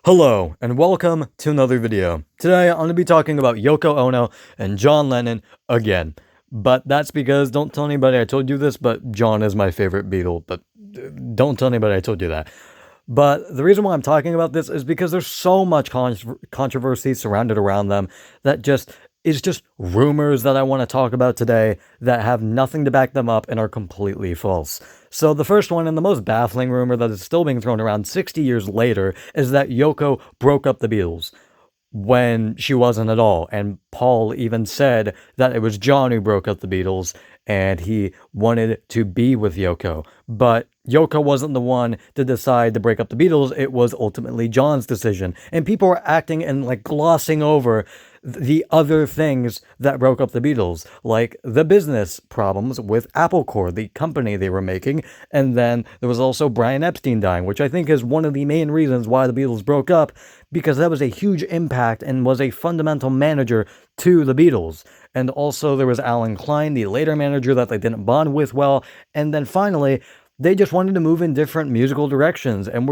Hello, and welcome to another video. Today, I'm going to be talking about Yoko Ono and John Lennon again. But that's because, don't tell anybody I told you this, but John is my favorite Beatle, but don't tell anybody I told you that. But the reason why I'm talking about this is because there's so much controversy surrounded around them that is just rumors that I want to talk about today that have nothing to back them up and are completely false. So the first one and the most baffling rumor that is still being thrown around 60 years later is that Yoko broke up the Beatles when she wasn't at all. And Paul even said that it was John who broke up the Beatles and he wanted to be with Yoko. But Yoko wasn't the one to decide to break up the Beatles. It was ultimately John's decision. And people were acting and glossing over the other things that broke up the Beatles, like the business problems with Apple Corps, the company they were making, and then there was also Brian Epstein dying, which I think is one of the main reasons why the Beatles broke up, because that was a huge impact and was a fundamental manager to the Beatles. And also there was Alan Klein, the later manager that they didn't bond with well, and then finally they just wanted to move in different musical directions, and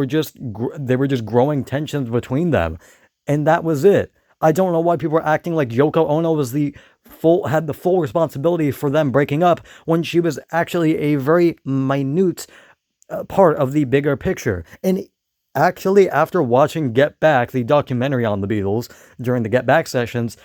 they were just growing tensions between them, and that was it. I don't know why people are acting like Yoko Ono had the full responsibility for them breaking up when she was actually a very minute part of the bigger picture. And actually, after watching Get Back, the documentary on the Beatles, during the Get Back sessions,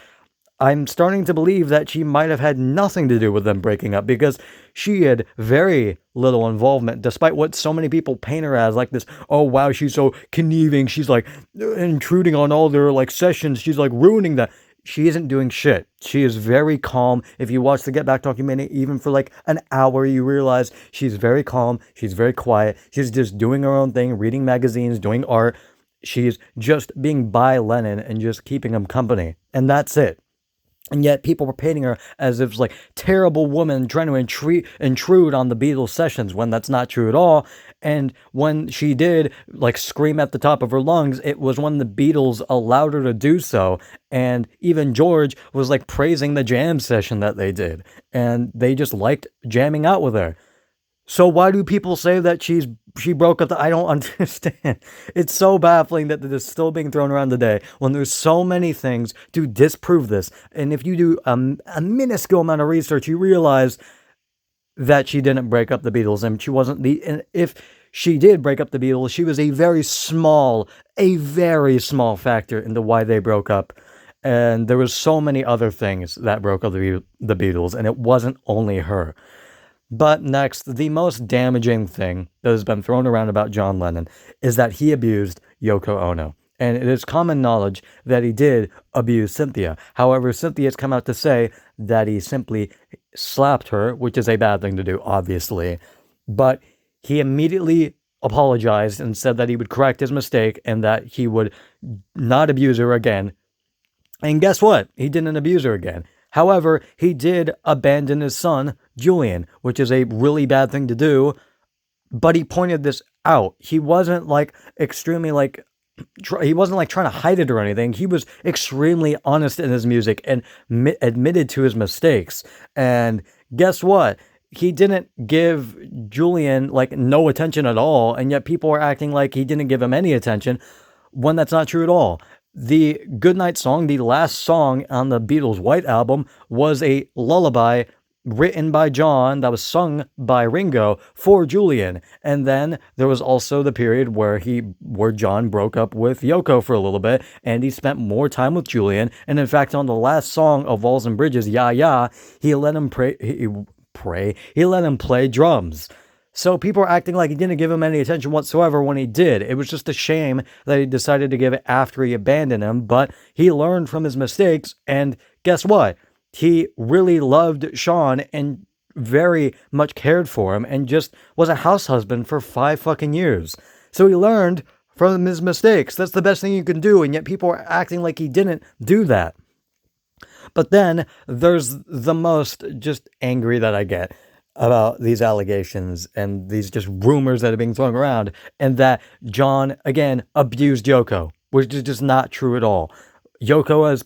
I'm starting to believe that she might have had nothing to do with them breaking up, because she had very little involvement, despite what so many people paint her as, like this, oh wow, she's so conniving, she's intruding on all their sessions, she's ruining that. She isn't doing shit. She is very calm. If you watch the Get Back documentary, even for an hour, you realize she's very calm, she's very quiet, she's just doing her own thing, reading magazines, doing art. She's just being by Lennon and just keeping him company, and that's it. And yet people were painting her as if terrible woman trying to intrude on the Beatles sessions, when that's not true at all. And when she did scream at the top of her lungs, it was when the Beatles allowed her to do so. And even George was praising the jam session that they did, and they just liked jamming out with her. So why do people say that she broke up I don't understand. It's so baffling that this is still being thrown around today when there's so many things to disprove this. And if you do a minuscule amount of research, you realize that she didn't break up the Beatles, and she wasn't and if she did break up the Beatles, she was a very small factor into why they broke up. And there was so many other things that broke up the Beatles, and it wasn't only her. But next, the most damaging thing that has been thrown around about John Lennon is that he abused Yoko Ono. And it is common knowledge that he did abuse Cynthia. However, Cynthia has come out to say that he simply slapped her, which is a bad thing to do, obviously. But he immediately apologized and said that he would correct his mistake and that he would not abuse her again. And guess what? He didn't abuse her again. However, he did abandon his son, Julian, which is a really bad thing to do, but he pointed this out. He wasn't extremely he wasn't trying to hide it or anything. He was extremely honest in his music and admitted to his mistakes. And guess what? He didn't give Julian no attention at all, and yet people are acting like he didn't give him any attention when that's not true at all. The Goodnight song, the last song on the Beatles' White Album, was a lullaby written by John that was sung by Ringo for Julian. And then there was also the period where John broke up with Yoko for a little bit, and he spent more time with Julian. And in fact, on the last song of Walls and Bridges, Ya Ya, he let him he let him play drums. So people are acting like he didn't give him any attention whatsoever when he did. It was just a shame that he decided to give it after he abandoned him, but he learned from his mistakes, and guess what? He really loved Sean and very much cared for him and just was a house husband for 5 fucking years. So he learned from his mistakes. That's the best thing you can do, and yet people are acting like he didn't do that. But then there's the most just angry that I get about these allegations and these just rumors that are being thrown around, and that John, again, abused Yoko, which is just not true at all. Yoko has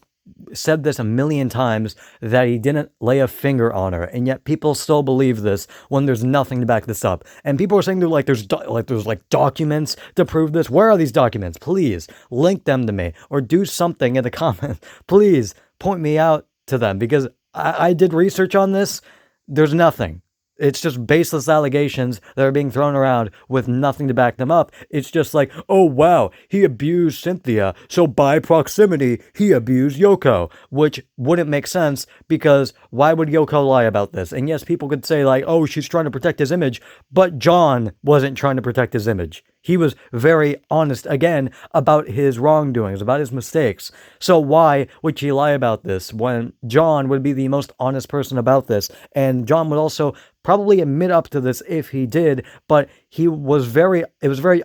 said this a million times that he didn't lay a finger on her, and yet people still believe this when there's nothing to back this up. And people are saying there's like documents to prove this. Where are these documents? Please link them to me or do something in the comments. Please point me out to them, because I did research on this. There's nothing. It's just baseless allegations that are being thrown around with nothing to back them up. It's just like, oh wow, he abused Cynthia, so by proximity, he abused Yoko, which wouldn't make sense, because why would Yoko lie about this? And yes, people could say like, oh, she's trying to protect his image, but John wasn't trying to protect his image. He was very honest, again, about his wrongdoings, about his mistakes. So why would she lie about this when John would be the most honest person about this? And John would also probably admit up to this if he did, but it was very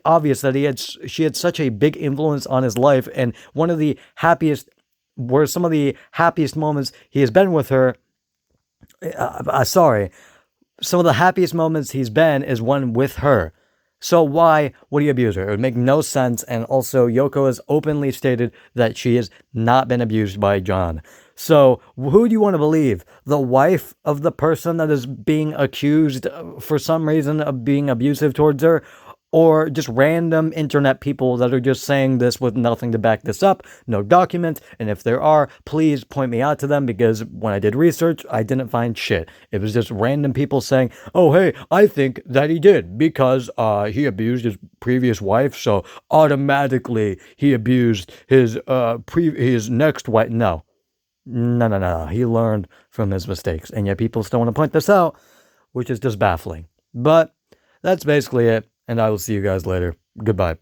obvious that she had such a big influence on his life, and some of the happiest moments he has been with her, some of the happiest moments he's been is one with her. So why would he abuse her? It would make no sense. And also, Yoko has openly stated that she has not been abused by John. So who do you want to believe? The wife of the person that is being accused for some reason of being abusive towards her? Or just random internet people that are just saying this with nothing to back this up, no documents, and if there are, please point me out to them, because when I did research, I didn't find shit. It was just random people saying, oh hey, I think that he did, because he abused his previous wife, so automatically he abused his next wife. No, he learned from his mistakes, and yet people still want to point this out, which is just baffling. But that's basically it. And I will see you guys later. Goodbye.